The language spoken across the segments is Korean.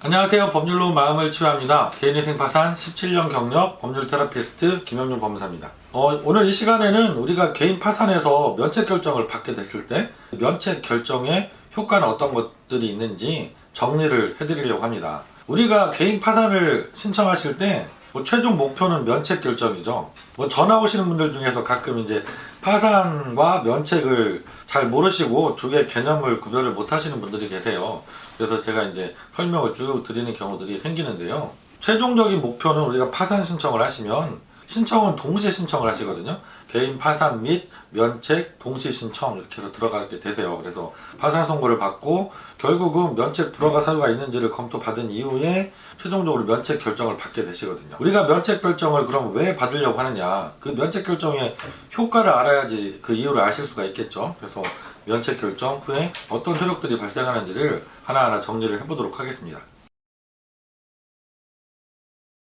안녕하세요. 법률로 마음을 치유합니다. 개인위생 파산 17년 경력 법률 테라피스트 김영준 법무사입니다. 오늘 이 시간에는 우리가 개인 파산에서 면책 결정을 받게 됐을 때 면책 결정의 효과는 어떤 것들이 있는지 정리를 해드리려고 합니다. 우리가 개인 파산을 신청하실 때 최종 목표는 면책 결정이죠. 전화 오시는 분들 중에서 가끔 이제 파산과 면책을 잘 모르시고 두 개의 개념을 구별을 못 하시는 분들이 계세요. 그래서 제가 이제 설명을 쭉 드리는 경우들이 생기는데요. 최종적인 목표는 우리가 파산 신청을 하시면 신청은 동시에 신청을 하시거든요. 개인 파산 및 면책 동시 신청 이렇게 해서 들어가게 되세요. 그래서 파산 선고를 받고 결국은 면책 불허가 사유가 있는지를 검토받은 이후에 최종적으로 면책 결정을 받게 되시거든요. 우리가 면책 결정을 그럼 왜 받으려고 하느냐, 그 면책 결정의 효과를 알아야지 그 이유를 아실 수가 있겠죠. 그래서 면책 결정 후에 어떤 효력들이 발생하는지를 하나하나 정리를 해보도록 하겠습니다.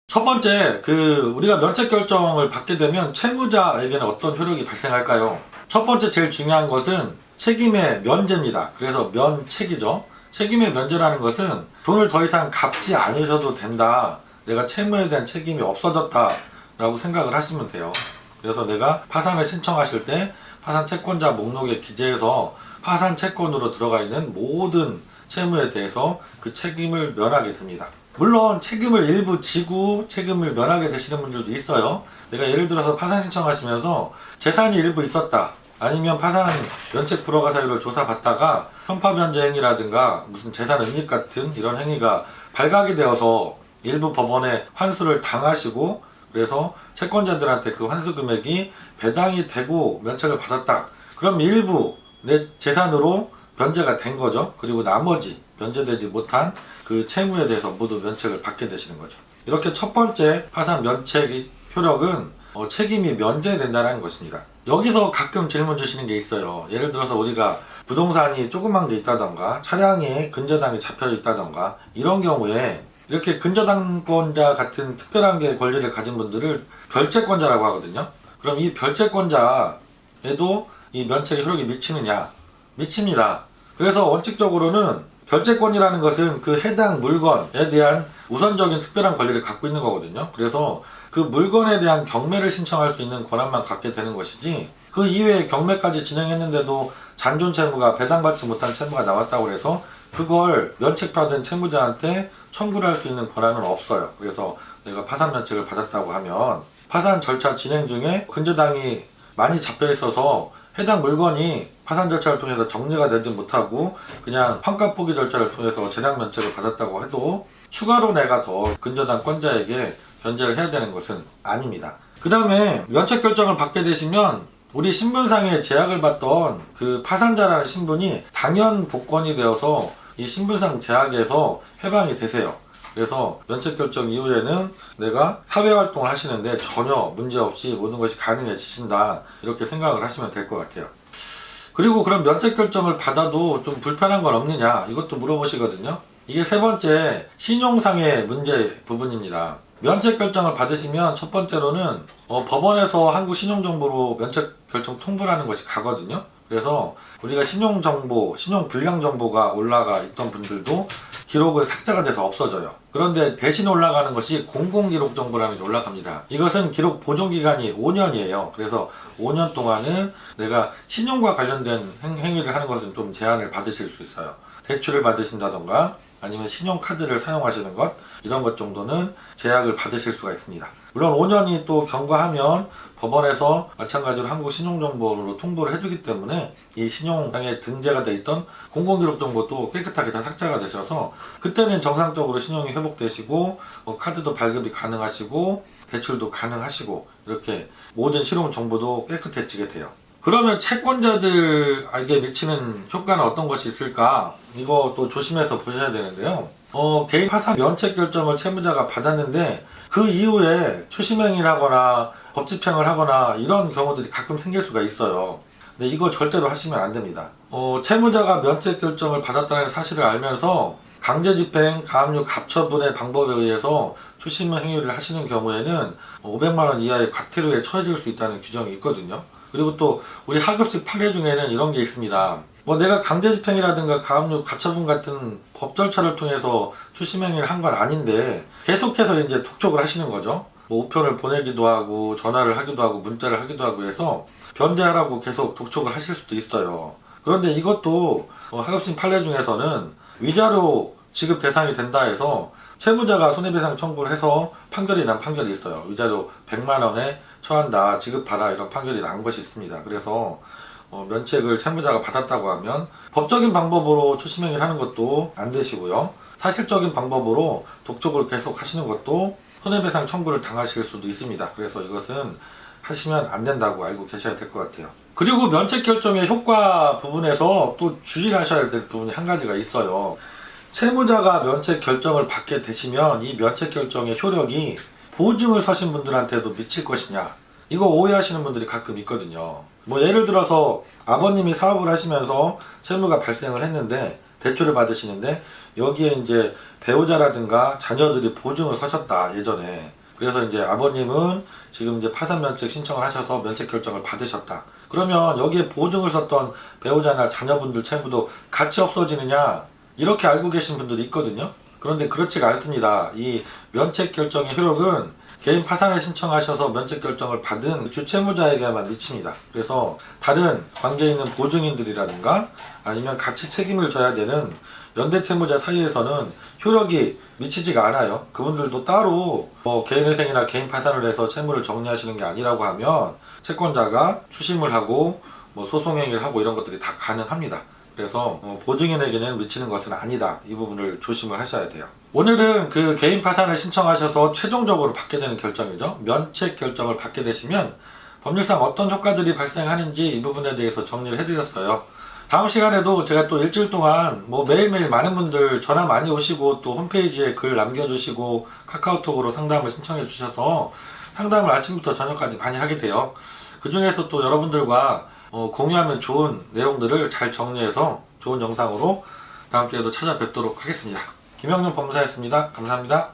첫 번째, 우리가 면책 결정을 받게 되면 채무자에게는 어떤 효력이 발생할까요? 첫 번째 제일 중요한 것은 책임의 면제입니다. 그래서 면책이죠. 책임의 면제라는 것은 돈을 더 이상 갚지 않으셔도 된다, 내가 채무에 대한 책임이 없어졌다 라고 생각을 하시면 돼요. 그래서 내가 파산을 신청하실 때 파산 채권자 목록에 기재해서 파산 채권으로 들어가 있는 모든 채무에 대해서 그 책임을 면하게 됩니다. 물론 책임을 일부 지고 책임을 면하게 되시는 분들도 있어요. 내가 예를 들어서 파산 신청하시면서 재산이 일부 있었다, 아니면 파산 면책 불허가 사유를 조사받다가 편파 변제 행위라든가 무슨 재산 은닉 같은 이런 행위가 발각이 되어서 일부 법원에 환수를 당하시고, 그래서 채권자들한테 그 환수 금액이 배당이 되고 면책을 받았다. 그럼 일부 내 재산으로 변제가 된 거죠. 그리고 나머지 변제되지 못한 그 채무에 대해서 모두 면책을 받게 되시는 거죠. 이렇게 첫 번째 파산 면책의 효력은 책임이 면제된다는 것입니다. 여기서 가끔 질문 주시는 게 있어요. 예를 들어서 우리가 부동산이 조그만 게 있다던가 차량에 근저당이 잡혀 있다던가 이런 경우에 이렇게 근저당권자 같은 특별한 게 권리를 가진 분들을 별채권자라고 하거든요. 그럼 이 별채권자에도 이 면책의 효력이 미치느냐? 미칩니다. 그래서 원칙적으로는 별채권이라는 것은 그 해당 물건에 대한 우선적인 특별한 권리를 갖고 있는 거거든요. 그래서 그 물건에 대한 경매를 신청할 수 있는 권한만 갖게 되는 것이지, 그 이외에 경매까지 진행했는데도 잔존 채무가 배당받지 못한 채무가 나왔다고 해서 그걸 면책받은 채무자한테 청구를 할 수 있는 권한은 없어요. 그래서 내가 파산 면책을 받았다고 하면 파산 절차 진행 중에 근저당이 많이 잡혀 있어서 해당 물건이 파산 절차를 통해서 정리가 되지 못하고 그냥 환가 포기 절차를 통해서 재량 면책을 받았다고 해도 추가로 내가 더 근저당권자에게 변제를 해야 되는 것은 아닙니다. 그 다음에 면책 결정을 받게 되시면 우리 신분상에 제약을 받던 그 파산자라는 신분이 당연 복권이 되어서 이 신분상 제약에서 해방이 되세요. 그래서 면책 결정 이후에는 내가 사회활동을 하시는데 전혀 문제없이 모든 것이 가능해지신다, 이렇게 생각을 하시면 될 것 같아요. 그리고 그럼 면책 결정을 받아도 좀 불편한 건 없느냐, 이것도 물어보시거든요. 이게 세 번째 신용상의 문제 부분입니다. 면책 결정을 받으시면 첫 번째로는 법원에서 한국신용정보로 면책 결정 통보라는 것이 가거든요. 그래서 우리가 신용정보, 신용불량정보가 올라가 있던 분들도 기록을 삭제가 돼서 없어져요. 그런데 대신 올라가는 것이 공공기록정보라는 게 올라갑니다. 이것은 기록 보존기간이 5년이에요. 그래서 5년 동안은 내가 신용과 관련된 행위를 하는 것은 좀 제한을 받으실 수 있어요. 대출을 받으신다던가 아니면 신용카드를 사용하시는 것, 이런 것 정도는 제약을 받으실 수가 있습니다. 물론 5년이 또 경과하면 법원에서 마찬가지로 한국신용정보로 통보를 해주기 때문에 이 신용상에 등재가 돼 있던 공공기록정보도 깨끗하게 다 삭제가 되셔서 그때는 정상적으로 신용이 회복되시고 카드도 발급이 가능하시고 대출도 가능하시고 이렇게 모든 실용정보도 깨끗해지게 돼요. 그러면 채권자들에게 미치는 효과는 어떤 것이 있을까? 이것도 조심해서 보셔야 되는데요. 개인 파산 면책 결정을 채무자가 받았는데 그 이후에 추심행위를 하거나 법집행을 하거나 이런 경우들이 가끔 생길 수가 있어요. 근데 이거 절대로 하시면 안 됩니다. 채무자가 면책 결정을 받았다는 사실을 알면서 강제집행, 가압류, 갑처분의 방법에 의해서 추심행위를 하시는 경우에는 500만 원 이하의 과태료에 처해질 수 있다는 규정이 있거든요. 그리고 또 우리 하급식 판례 중에는 이런 게 있습니다. 뭐 내가 강제집행이라든가 가압류, 가처분 같은 법 절차를 통해서 추심행위를 한 건 아닌데 계속해서 이제 독촉을 하시는 거죠. 뭐 우편을 보내기도 하고 전화를 하기도 하고 문자를 하기도 하고 해서 변제하라고 계속 독촉을 하실 수도 있어요. 그런데 이것도 하급심 판례 중에서는 위자료 지급 대상이 된다 해서 채무자가 손해배상 청구를 해서 판결이 난 판결이 있어요. 위자료 100만 원에 처한다, 지급하라, 이런 판결이 난 것이 있습니다. 그래서 면책을 채무자가 받았다고 하면 법적인 방법으로 추심행위를 하는 것도 안 되시고요. 사실적인 방법으로 독촉을 계속 하시는 것도 손해배상 청구를 당하실 수도 있습니다. 그래서 이것은 하시면 안 된다고 알고 계셔야 될 것 같아요. 그리고 면책 결정의 효과 부분에서 또 주의하셔야 될 부분이 한 가지가 있어요. 채무자가 면책 결정을 받게 되시면 이 면책 결정의 효력이 보증을 서신 분들한테도 미칠 것이냐, 이거 오해하시는 분들이 가끔 있거든요. 뭐 예를 들어서 아버님이 사업을 하시면서 채무가 발생을 했는데 대출을 받으시는데 여기에 이제 배우자라든가 자녀들이 보증을 서셨다, 예전에. 그래서 이제 아버님은 지금 이제 파산 면책 신청을 하셔서 면책 결정을 받으셨다. 그러면 여기에 보증을 섰던 배우자나 자녀분들 채무도 같이 없어지느냐, 이렇게 알고 계신 분들이 있거든요. 그런데 그렇지가 않습니다. 이 면책 결정의 효력은 개인 파산을 신청하셔서 면책 결정을 받은 주채무자에게만 미칩니다. 그래서 다른 관계에 있는 보증인들이라든가 아니면 같이 책임을 져야 되는 연대채무자 사이에서는 효력이 미치지가 않아요. 그분들도 따로 개인회생이나 개인 파산을 해서 채무를 정리하시는 게 아니라고 하면 채권자가 추심을 하고 소송행위를 하고 이런 것들이 다 가능합니다. 그래서 보증인에게는 미치는 것은 아니다. 이 부분을 조심을 하셔야 돼요. 오늘은 그 개인 파산을 신청하셔서 최종적으로 받게 되는 결정이죠. 면책 결정을 받게 되시면 법률상 어떤 효과들이 발생하는지 이 부분에 대해서 정리를 해드렸어요. 다음 시간에도 제가 또 일주일 동안 매일매일 많은 분들 전화 많이 오시고 또 홈페이지에 글 남겨주시고 카카오톡으로 상담을 신청해 주셔서 상담을 아침부터 저녁까지 많이 하게 돼요. 그 중에서 또 여러분들과 공유하면 좋은 내용들을 잘 정리해서 좋은 영상으로 다음 주에도 찾아뵙도록 하겠습니다. 김영준 법무사였습니다. 감사합니다.